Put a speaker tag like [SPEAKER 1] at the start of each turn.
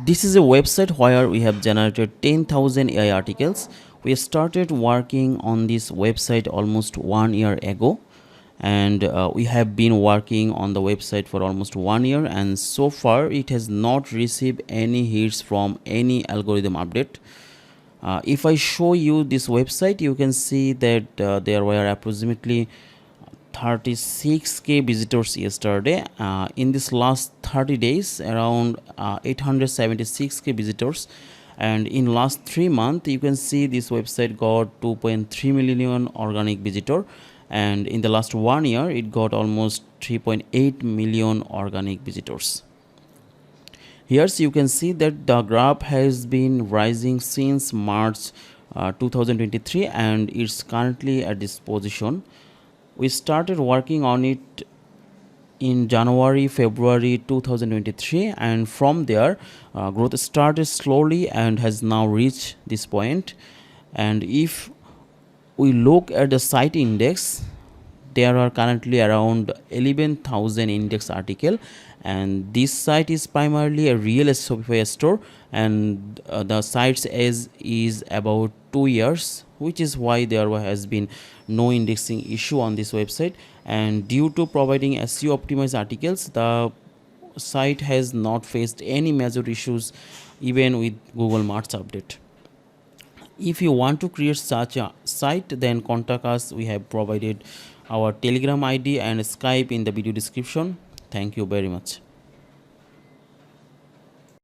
[SPEAKER 1] This is a website where we have generated 10,000 AI articles. We started working on this website almost 1 year ago, and we have been working on the website for almost 1 year, and so far it has not received any hits from any algorithm update. If I show you this website, you can see that there were approximately 36k visitors yesterday. In this last 30 days, around 876k visitors, and in last 3 months you can see this website got 2.3 million organic visitor, and in the last 1 year it got almost 3.8 million organic visitors. Here you can see that the graph has been rising since March 2023, and it's currently at this position. We started working on it in January, February 2023, and from there, growth started slowly and has now reached this point. And if we look at the site index, there are currently around 11,000 index article, and this site is primarily a real Shopify store, and the site's age is about 2 years, which is why there has been no indexing issue on this website. And due to providing SEO optimized articles, the site has not faced any major issues even with Google March update. If you want to create such a site, then contact us. We have provided our Telegram ID and Skype in the video description. Thank you very much.